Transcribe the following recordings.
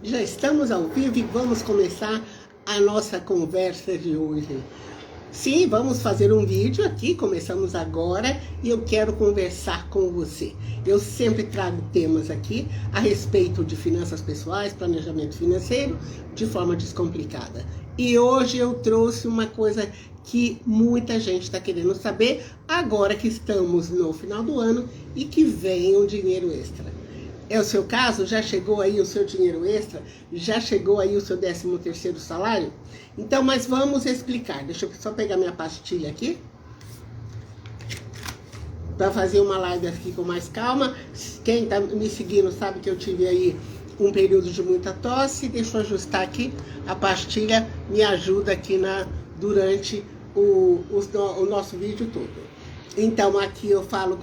Já estamos ao vivo e vamos começar a nossa conversa de hoje. Sim, vamos fazer um vídeo aqui, começamos agora e eu quero conversar com você. Eu sempre trago temas aqui a respeito de finanças pessoais, planejamento financeiro, de forma descomplicada. E hoje eu trouxe uma coisa que muita gente está querendo saber, agora que estamos no final do ano e que vem um dinheiro extra. É o seu caso? Já chegou aí o seu dinheiro extra? Já chegou aí o seu 13º salário? Então, mas vamos explicar. Deixa eu só pegar minha pastilha aqui. Para fazer uma live aqui com mais calma. Quem tá me seguindo sabe que eu tive aí um período de muita tosse. Deixa eu ajustar aqui. A pastilha me ajuda aqui durante o nosso vídeo todo. Então, aqui eu falo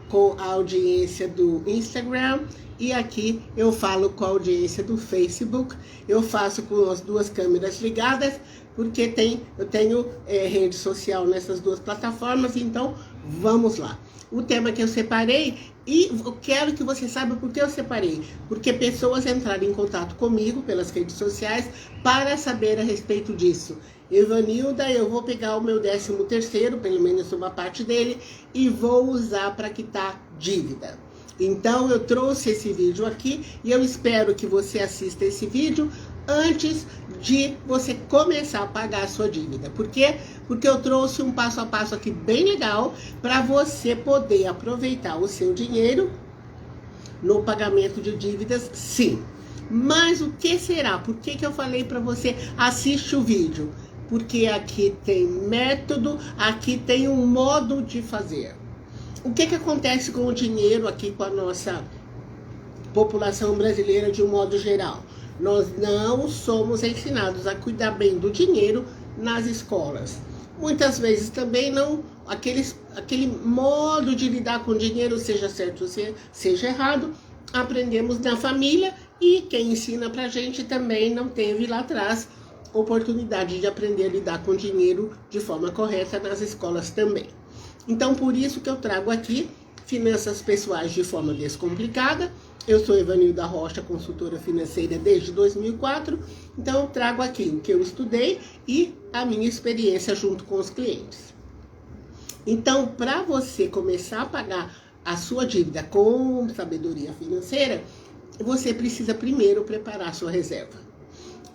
com a audiência do Instagram e aqui eu falo com a audiência do Facebook. Eu faço com as duas câmeras ligadas, porque eu tenho rede social nessas duas plataformas, então vamos lá. O tema que eu separei, e eu quero que você saiba por que eu separei, porque pessoas entraram em contato comigo pelas redes sociais para saber a respeito disso. Evanilda, eu vou pegar o meu 13º, pelo menos uma parte dele, e vou usar para quitar dívida. Então eu trouxe esse vídeo aqui e eu espero que você assista esse vídeo antes de você começar a pagar a sua dívida. Por quê? Porque eu trouxe um passo a passo aqui bem legal para você poder aproveitar o seu dinheiro no pagamento de dívidas, sim. Mas o que será? Por que eu falei para você assiste o vídeo? Porque aqui tem método, aqui tem um modo de fazer. O que acontece com o dinheiro aqui com a nossa população brasileira de um modo geral? Nós não somos ensinados a cuidar bem do dinheiro nas escolas. Muitas vezes também não, aquele modo de lidar com o dinheiro, seja certo ou seja errado, aprendemos na família e quem ensina pra gente também não teve lá atrás oportunidade de aprender a lidar com dinheiro de forma correta nas escolas também. Então, por isso que eu trago aqui finanças pessoais de forma descomplicada. Eu sou Evanilda Rocha, consultora financeira desde 2004. Então, eu trago aqui o que eu estudei e a minha experiência junto com os clientes. Então, para você começar a pagar a sua dívida com sabedoria financeira, você precisa primeiro preparar a sua reserva.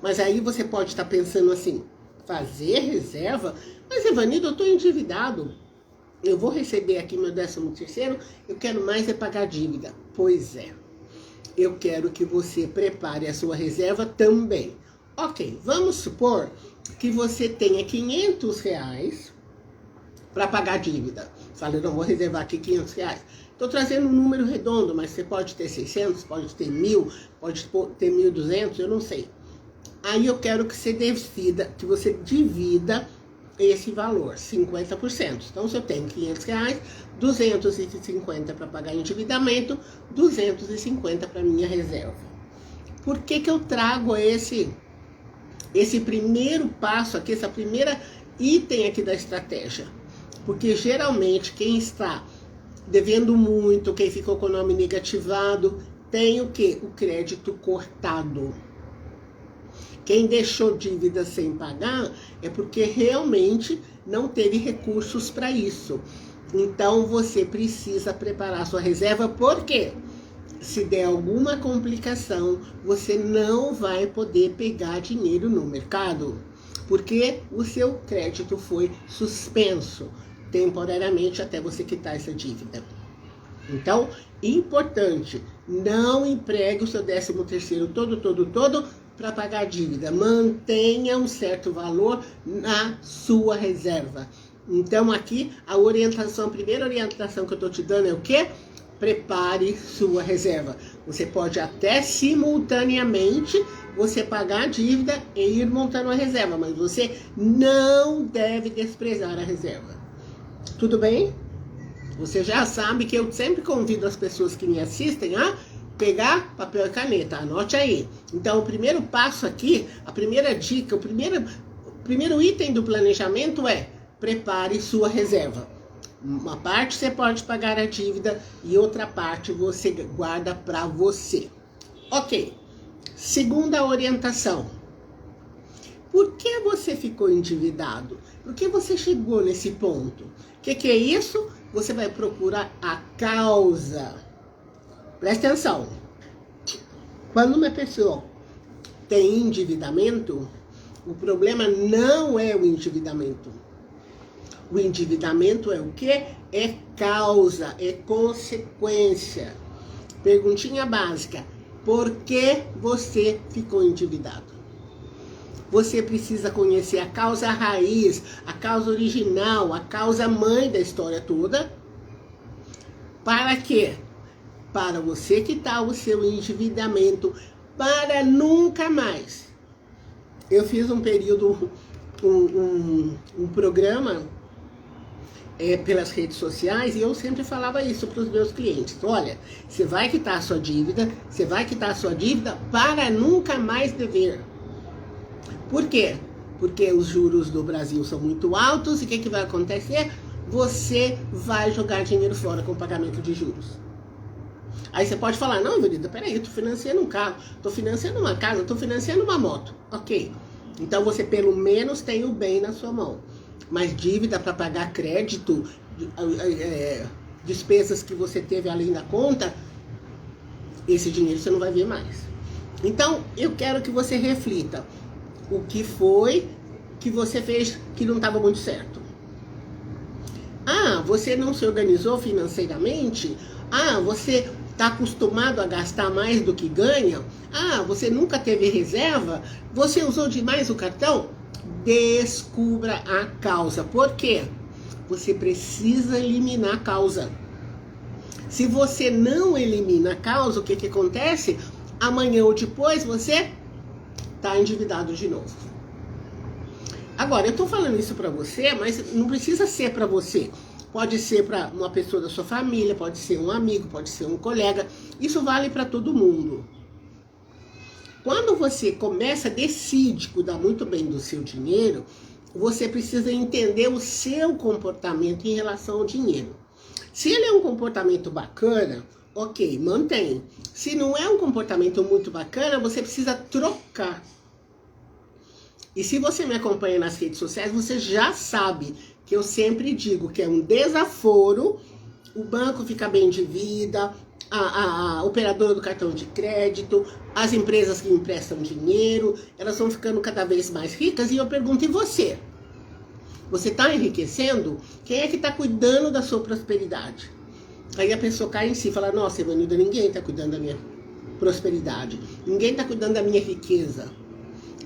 Mas aí você pode estar pensando assim, fazer reserva? Mas Evanilda, eu estou endividado. Eu vou receber aqui meu 13º, eu quero mais é pagar dívida. Pois é, eu quero que você prepare a sua reserva também. Ok, vamos supor que você tenha R$500 para pagar dívida. Falei, não, vou reservar aqui R$500. Estou trazendo um número redondo, mas você pode ter 600, pode ter 1.000, pode ter 1.200, eu não sei. Aí eu quero que você decida, que você divida esse valor, 50%. Então, se eu tenho R$500, 250 para pagar endividamento, 250 para minha reserva. Por que eu trago esse primeiro passo aqui, essa primeira item aqui da estratégia? Porque geralmente quem está devendo muito, quem ficou com o nome negativado, tem o quê? O crédito cortado. Quem deixou dívida sem pagar é porque realmente não teve recursos para isso. Então, você precisa preparar sua reserva, porque se der alguma complicação, você não vai poder pegar dinheiro no mercado, porque o seu crédito foi suspenso temporariamente até você quitar essa dívida. Então, importante, não empregue o seu 13º todo para pagar a dívida. Mantenha um certo valor na sua reserva. Então, aqui, a primeira orientação que eu estou te dando é o quê? Prepare sua reserva. Você pode até simultaneamente você pagar a dívida e ir montando a reserva, mas você não deve desprezar a reserva. Tudo bem? Você já sabe que eu sempre convido as pessoas que me assistem a pegar papel e caneta, anote aí. Então, o primeiro passo aqui, a primeira dica, o primeiro item do planejamento é prepare sua reserva. Uma parte você pode pagar a dívida e outra parte você guarda para você. Ok, Segunda orientação. Por que você ficou endividado? Por que você chegou nesse ponto? O que é isso? Você vai procurar a causa. Presta atenção. Quando uma pessoa tem endividamento, o problema não é o endividamento. O endividamento é o quê? É causa, é consequência. Perguntinha básica. Por que você ficou endividado? Você precisa conhecer a causa raiz, a causa original, a causa mãe da história toda. Para quê? Para você quitar o seu endividamento, para nunca mais. Eu fiz um período, um programa pelas redes sociais, e eu sempre falava isso para os meus clientes. Olha, você vai quitar a sua dívida, para nunca mais dever. Por quê? Porque os juros do Brasil são muito altos, e o que vai acontecer? Você vai jogar dinheiro fora com o pagamento de juros. Aí você pode falar, não, Verida, peraí, eu tô financiando um carro, tô financiando uma casa, tô financiando uma moto. Ok, então você pelo menos tem o bem na sua mão. Mas dívida para pagar crédito, despesas que você teve além da conta, esse dinheiro você não vai ver mais. Então, eu quero que você reflita o que foi que você fez que não estava muito certo. Ah, você não se organizou financeiramente? Ah, você está acostumado a gastar mais do que ganha? Ah, você nunca teve reserva? Você usou demais o cartão? Descubra a causa. Por quê? Você precisa eliminar a causa. Se você não elimina a causa, o que acontece? Amanhã ou depois você está endividado de novo. Agora, eu estou falando isso para você, mas não precisa ser para você. Pode ser para uma pessoa da sua família, pode ser um amigo, pode ser um colega. Isso vale para todo mundo. Quando você decide cuidar muito bem do seu dinheiro, você precisa entender o seu comportamento em relação ao dinheiro. Se ele é um comportamento bacana, ok, mantém. Se não é um comportamento muito bacana, você precisa trocar. E se você me acompanha nas redes sociais, você já sabe que eu sempre digo que é um desaforo, o banco fica bem de vida, a operadora do cartão de crédito, as empresas que emprestam dinheiro, elas vão ficando cada vez mais ricas. E eu pergunto, e você? Você está enriquecendo? Quem é que está cuidando da sua prosperidade? Aí a pessoa cai em si e fala, nossa, Evanilda, ninguém está cuidando da minha prosperidade. Ninguém está cuidando da minha riqueza.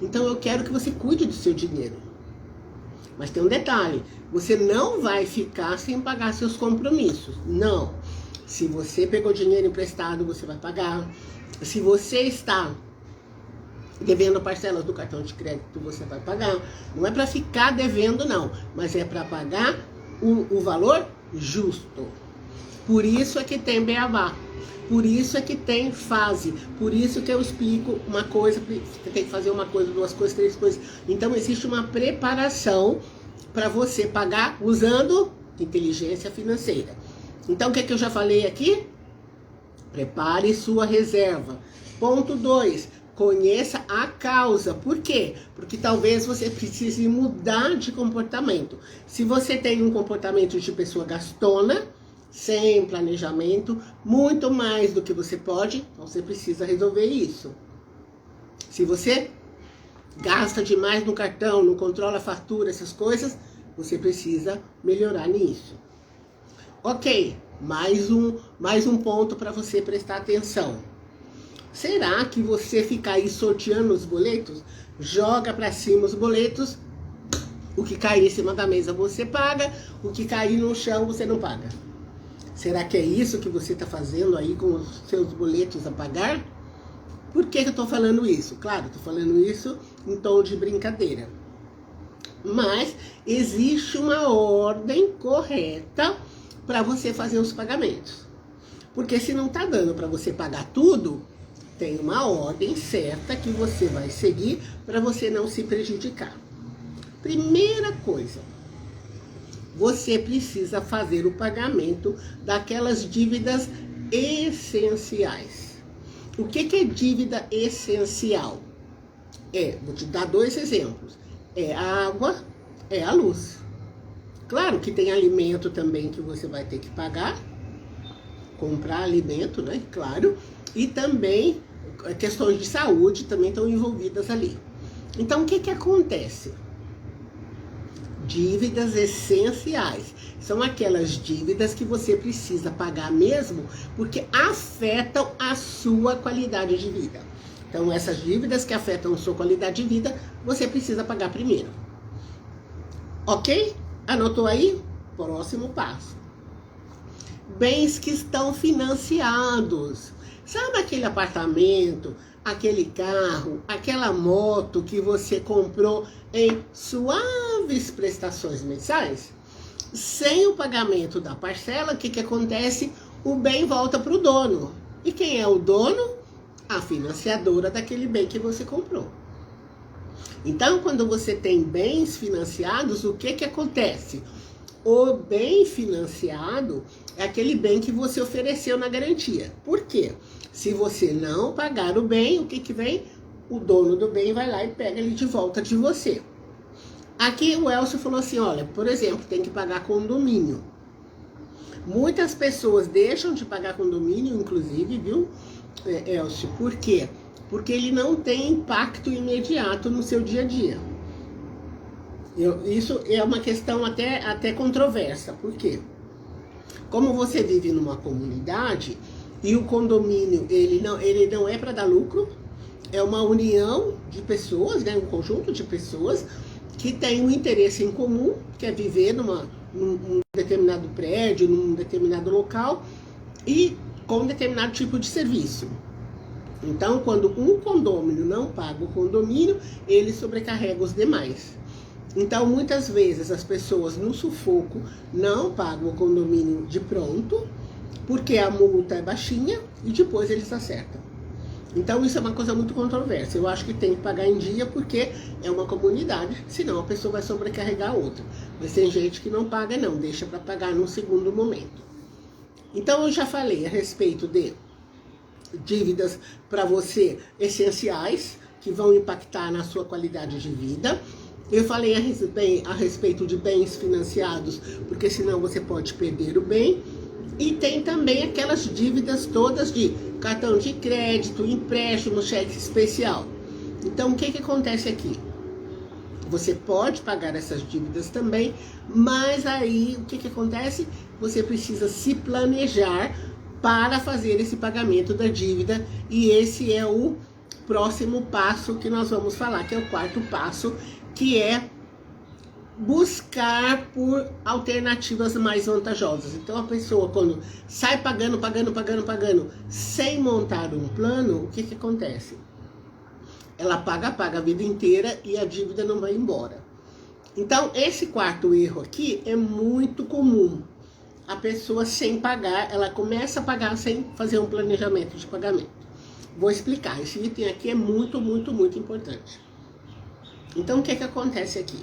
Então eu quero que você cuide do seu dinheiro. Mas tem um detalhe, você não vai ficar sem pagar seus compromissos. Não. Se você pegou dinheiro emprestado, você vai pagar. Se você está devendo parcelas do cartão de crédito, você vai pagar. Não é para ficar devendo, não. Mas é para pagar o valor justo. Por isso é que tem beabá. Por isso é que tem fase. Por isso que eu explico uma coisa, você tem que fazer uma coisa, duas coisas, três coisas. Então existe uma preparação para você pagar usando inteligência financeira. Então, o que eu já falei aqui? Prepare sua reserva. Ponto 2. Conheça a causa. Por quê? Porque talvez você precise mudar de comportamento. Se você tem um comportamento de pessoa gastona, sem planejamento, muito mais do que você pode, então você precisa resolver isso. Se você gasta demais no cartão, não controla a fatura, essas coisas, você precisa melhorar nisso. Ok, mais um ponto para você prestar atenção. Será que você fica aí sorteando os boletos? Joga para cima os boletos, o que cair em cima da mesa você paga, o que cair no chão você não paga. Será que é isso que você está fazendo aí com os seus boletos a pagar? Por que eu estou falando isso? Claro, estou falando isso em tom de brincadeira. Mas existe uma ordem correta para você fazer os pagamentos. Porque se não está dando para você pagar tudo, tem uma ordem certa que você vai seguir para você não se prejudicar. Primeira coisa, você precisa fazer o pagamento daquelas dívidas essenciais. O que é dívida essencial? Vou te dar 2 exemplos. É a água, é a luz. Claro que tem alimento também que você vai ter que pagar, comprar alimento, né? Claro. E também questões de saúde também estão envolvidas ali. Então, o que acontece? Dívidas essenciais. São aquelas dívidas que você precisa pagar mesmo, porque afetam a sua qualidade de vida. Então, essas dívidas que afetam a sua qualidade de vida, você precisa pagar primeiro. Ok? Anotou aí? Próximo passo. Bens que estão financiados. Sabe aquele apartamento, aquele carro, aquela moto que você comprou em suaves prestações mensais? Sem o pagamento da parcela, o que acontece? O bem volta para o dono. E quem é o dono? A financiadora daquele bem que você comprou. Então, quando você tem bens financiados, o que acontece? O bem financiado é aquele bem que você ofereceu na garantia. Por quê? Se você não pagar o bem, o que vem? O dono do bem vai lá e pega ele de volta de você. Aqui o Elcio falou assim, olha, por exemplo, tem que pagar condomínio. Muitas pessoas deixam de pagar condomínio, inclusive, viu, Elcio? Por quê? Porque ele não tem impacto imediato no seu dia a dia. Isso é uma questão até controversa. Por quê? Como você vive numa comunidade e o condomínio ele não é para dar lucro, é uma união de pessoas, né, um conjunto de pessoas que tem um interesse em comum, que é viver num determinado prédio, num determinado local e com um determinado tipo de serviço. Então, quando um condomínio não paga o condomínio, ele sobrecarrega os demais. Então, muitas vezes, as pessoas no sufoco não pagam o condomínio de pronto, porque a multa é baixinha e depois eles acertam. Então, isso é uma coisa muito controversa. Eu acho que tem que pagar em dia porque é uma comunidade, senão a pessoa vai sobrecarregar a outra. Mas tem gente que não paga não, deixa para pagar num segundo momento. Então, eu já falei a respeito de dívidas para você essenciais, que vão impactar na sua qualidade de vida. Eu falei a respeito de bens financiados, porque senão você pode perder o bem. E tem também aquelas dívidas todas de cartão de crédito, empréstimo, cheque especial. Então, o que acontece aqui? Você pode pagar essas dívidas também, mas aí o que acontece? Você precisa se planejar para fazer esse pagamento da dívida, e esse é o próximo passo que nós vamos falar, que é o 4º passo, que é buscar por alternativas mais vantajosas. Então, a pessoa, quando sai pagando, sem montar um plano, o que acontece? Ela paga a vida inteira e a dívida não vai embora. Então, esse 4º erro aqui é muito comum. A pessoa sem pagar, ela começa a pagar sem fazer um planejamento de pagamento. Vou explicar, esse item aqui é muito, muito, muito importante. Então, o que acontece aqui?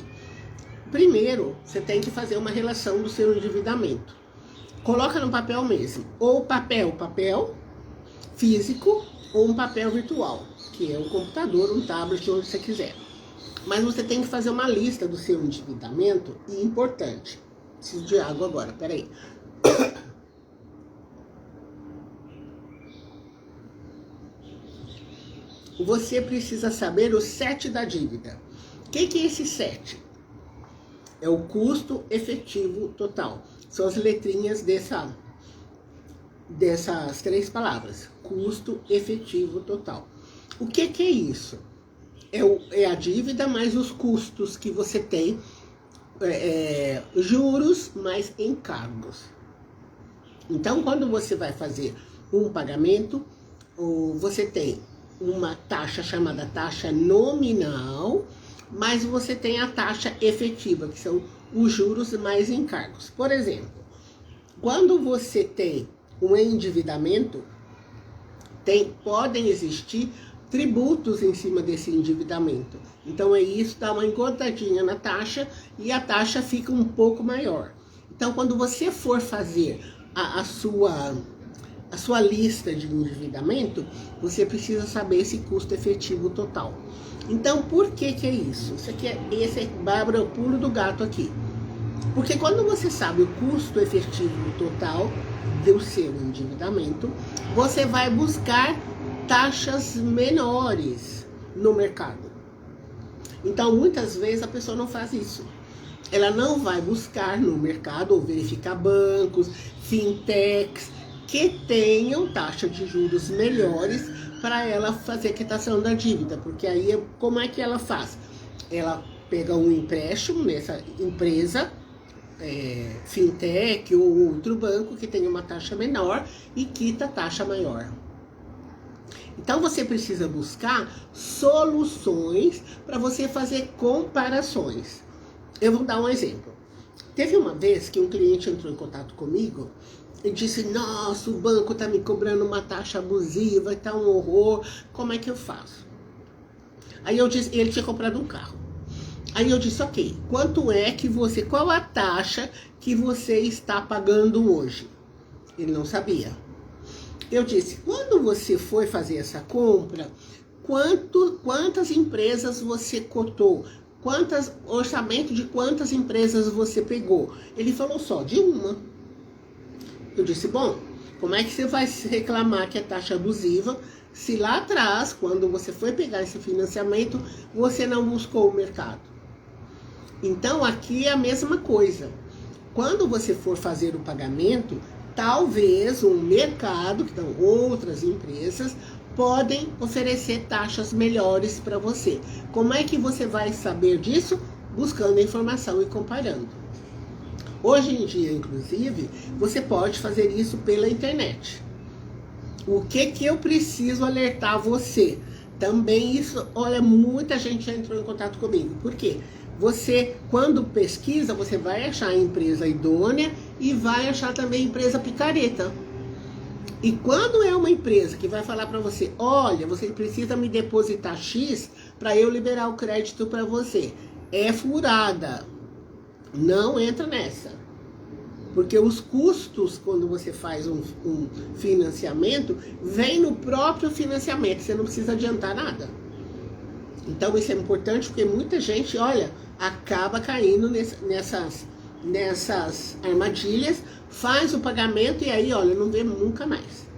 Primeiro, você tem que fazer uma relação do seu endividamento. Coloca no papel mesmo, ou papel físico, ou um papel virtual, que é um computador, um tablet, onde você quiser. Mas você tem que fazer uma lista do seu endividamento, e importante. Preciso de água agora, peraí. Você precisa saber o 7 da dívida. O que é esse 7? É o custo efetivo total. São as letrinhas dessas 3 palavras. Custo efetivo total. O que é isso? É a dívida mais os custos que você tem, juros mais encargos. Então, quando você vai fazer um pagamento, você tem uma taxa chamada taxa nominal, mas você tem a taxa efetiva, que são os juros mais encargos. Por exemplo, quando você tem um endividamento, podem existir tributos em cima desse endividamento. Então, isso dá uma engordadinha na taxa e a taxa fica um pouco maior. Então, quando você for fazer a sua a sua lista de endividamento, você precisa saber esse custo efetivo total. Então, por que que é isso? Esse é Bárbara, o pulo do gato aqui. Porque quando você sabe o custo efetivo total do seu endividamento, você vai buscar taxas menores no mercado. Então, muitas vezes a pessoa não faz isso. Ela não vai buscar no mercado ou verificar bancos, fintechs, que tenham taxa de juros melhores para ela fazer a quitação da dívida. Porque aí, como é que ela faz? Ela pega um empréstimo nessa empresa, fintech ou outro banco que tem uma taxa menor e quita a taxa maior. Então você precisa buscar soluções para você fazer comparações. Eu vou dar um exemplo. Teve uma vez que um cliente entrou em contato comigo e disse: nossa, o banco está me cobrando uma taxa abusiva, está um horror, como é que eu faço? Aí eu disse, ele tinha comprado um carro. Aí eu disse: ok, qual a taxa que você está pagando hoje? Ele não sabia. Eu disse: quando você foi fazer essa compra, quantas empresas você cotou? Orçamento de quantas empresas você pegou? Ele falou: só de uma. Eu disse: bom, como é que você vai reclamar que é taxa abusiva se lá atrás, quando você foi pegar esse financiamento, você não buscou o mercado? Então, aqui é a mesma coisa. Quando você for fazer o pagamento, talvez o mercado, que estão outras empresas, podem oferecer taxas melhores para você. Como é que você vai saber disso? Buscando a informação e comparando. Hoje em dia, inclusive, você pode fazer isso pela internet. O que eu preciso alertar você? Também isso, olha, muita gente já entrou em contato comigo. Por quê? Você, quando pesquisa, você vai achar a empresa idônea e vai achar também a empresa picareta. E quando é uma empresa que vai falar para você: olha, você precisa me depositar X para eu liberar o crédito para você, é furada. Não entra nessa. Porque os custos, quando você faz um financiamento, vem no próprio financiamento, você não precisa adiantar nada. Então isso é importante porque muita gente, olha, acaba caindo nessas armadilhas, faz o pagamento e aí, olha, não vê nunca mais.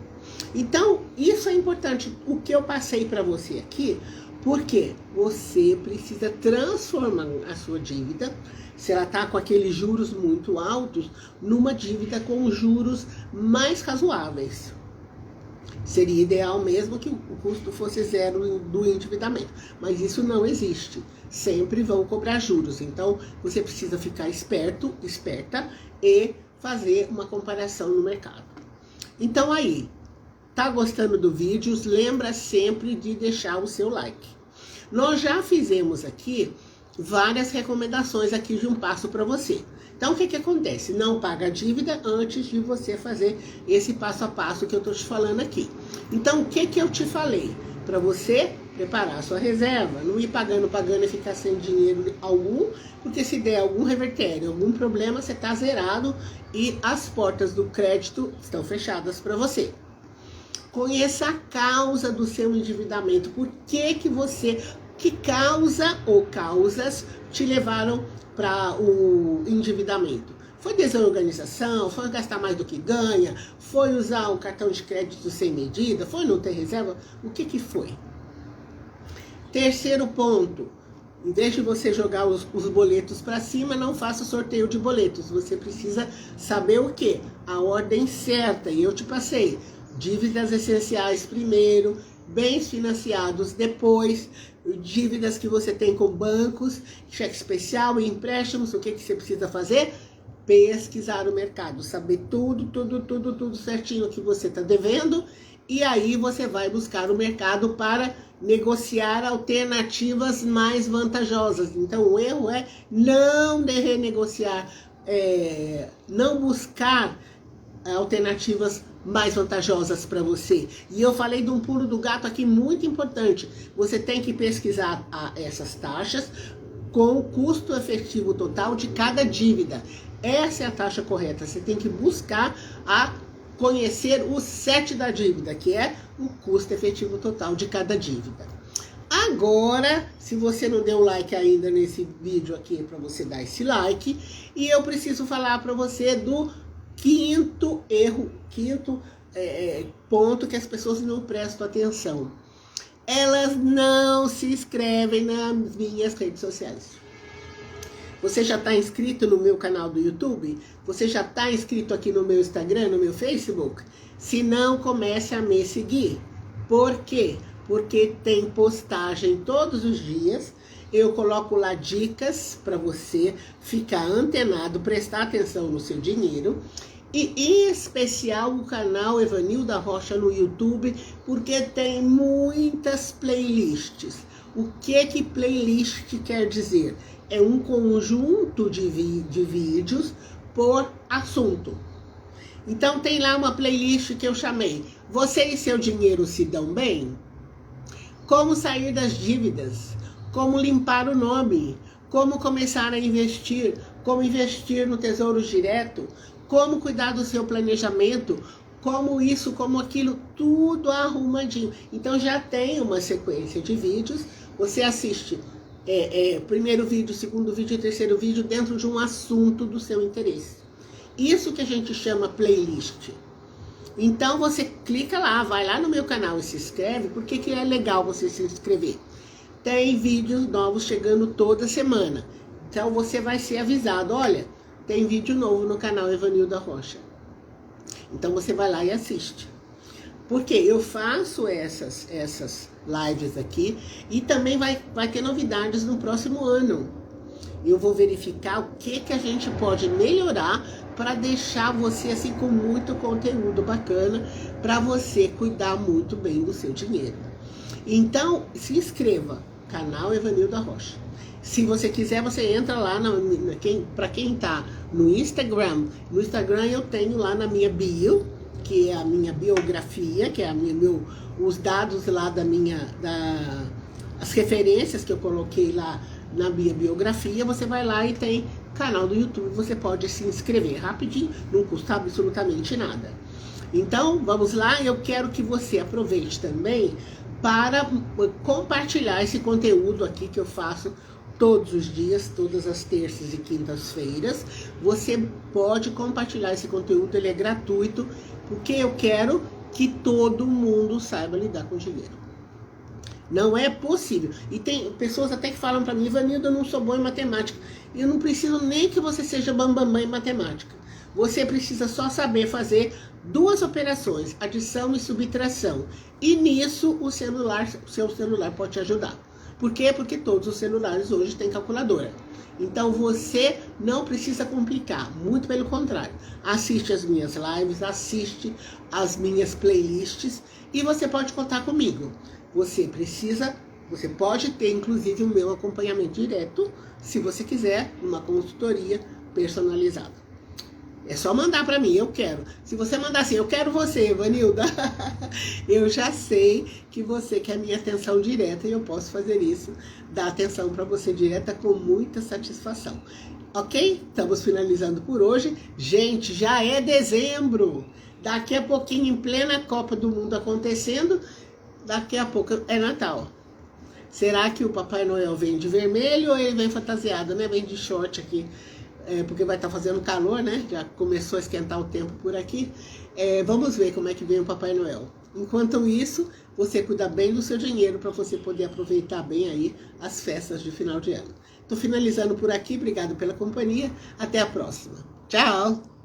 Então, isso é importante, o que eu passei para você aqui, porque você precisa transformar a sua dívida, se ela está com aqueles juros muito altos, numa dívida com juros mais razoáveis. Seria ideal mesmo que o custo fosse zero do endividamento, mas isso não existe. Sempre vão cobrar juros, então você precisa ficar esperta e fazer uma comparação no mercado. Então aí, tá gostando do vídeo? Lembra sempre de deixar o seu like. Nós já fizemos aqui várias recomendações aqui de um passo para você. Então, o que acontece? Não paga a dívida antes de você fazer esse passo a passo que eu estou te falando aqui. Então, o que eu te falei? Para você preparar a sua reserva, não ir pagando e ficar sem dinheiro algum, porque se der algum revertério, algum problema, você está zerado e as portas do crédito estão fechadas para você. Conheça a causa do seu endividamento. Por que causa ou causas te levaram para o endividamento? Foi desorganização? Foi gastar mais do que ganha? Foi usar o cartão de crédito sem medida? Foi não ter reserva? O que foi? Terceiro ponto. Em vez de você jogar os boletos para cima, não faça sorteio de boletos. Você precisa saber o quê? A ordem certa. E eu te passei. Dívidas essenciais primeiro, bens financiados depois, dívidas que você tem com bancos, cheque especial e empréstimos. O que você precisa fazer? Pesquisar o mercado, saber tudo certinho que você está devendo, e aí você vai buscar o mercado para negociar alternativas mais vantajosas. Então o erro é não renegociar, não buscar alternativas mais vantajosas para você. E eu falei de um pulo do gato aqui muito importante. Você tem que pesquisar essas taxas com o custo efetivo total de cada dívida. Essa é a taxa correta. Você tem que buscar a conhecer o 7 da dívida, que é o custo efetivo total de cada dívida. Agora, se você não deu like ainda nesse vídeo aqui, é para você dar esse like. E eu preciso falar para você do quinto erro, ponto que as pessoas não prestam atenção. Elas não se inscrevem nas minhas redes sociais. Você já está inscrito no meu canal do YouTube? Você já está inscrito aqui no meu Instagram, no meu Facebook? Se não, comece a me seguir. Por quê? Porque tem postagem todos os dias. Eu coloco lá dicas para você ficar antenado, prestar atenção no seu dinheiro. E em especial o canal Evanilda Rocha no YouTube, porque tem muitas playlists. O que playlist quer dizer? É um conjunto de vídeos por assunto. Então tem lá uma playlist que eu chamei Você e seu dinheiro se dão bem? Como sair das dívidas? Como limpar o nome? Como começar a investir? Como investir no Tesouro Direto? Como cuidar do seu planejamento? Como isso, como aquilo, tudo arrumadinho. Então já tem uma sequência de vídeos. Você assiste primeiro vídeo, segundo vídeo e terceiro vídeo dentro de um assunto do seu interesse. Isso que a gente chama playlist. Então você clica lá, vai lá no meu canal e se inscreve. Por que é legal você se inscrever? Tem vídeos novos chegando toda semana. Então você vai ser avisado, olha, tem vídeo novo no canal Evanilda Rocha. Então você vai lá e assiste. Porque eu faço essas lives aqui e também vai ter novidades no próximo ano. Eu vou verificar o que a gente pode melhorar para deixar você assim com muito conteúdo bacana para você cuidar muito bem do seu dinheiro. Então, se inscreva, canal Evanilda Rocha. Se você quiser, você entra lá, para quem tá no Instagram. No Instagram eu tenho lá na minha bio, que é a minha biografia, que é os dados lá as referências que eu coloquei lá na minha biografia. Você vai lá e tem canal do YouTube, você pode se inscrever rapidinho, não custa absolutamente nada. Então, vamos lá, eu quero que você aproveite também para compartilhar esse conteúdo aqui que eu faço todos os dias, todas as terças e quintas-feiras. Você pode compartilhar esse conteúdo, ele é gratuito, porque eu quero que todo mundo saiba lidar com dinheiro. Não é possível. E tem pessoas até que falam para mim, Ivanilda, eu não sou bom em matemática. Eu não preciso nem que você seja bambambam em matemática. Você precisa só saber fazer duas operações, adição e subtração. E nisso o seu celular pode te ajudar. Por quê? Porque todos os celulares hoje têm calculadora. Então você não precisa complicar, muito pelo contrário. Assiste as minhas lives, assiste as minhas playlists e você pode contar comigo. Você pode ter inclusive o meu acompanhamento direto, se você quiser, uma consultoria personalizada. É só mandar para mim, eu quero. Se você mandar assim, eu quero você, Evanilda, eu já sei que você quer minha atenção direta e eu posso fazer isso, dar atenção para você direta com muita satisfação. Ok? Estamos finalizando por hoje. Gente, já é dezembro. Daqui a pouquinho, em plena Copa do Mundo acontecendo, daqui a pouco é Natal. Será que o Papai Noel vem de vermelho ou ele vem fantasiado, né? Vem de short aqui. Porque vai estar fazendo calor, né? Já começou a esquentar o tempo por aqui. Vamos ver como é que vem o Papai Noel. Enquanto isso, você cuida bem do seu dinheiro para você poder aproveitar bem aí as festas de final de ano. Estou finalizando por aqui. Obrigado pela companhia. Até a próxima. Tchau!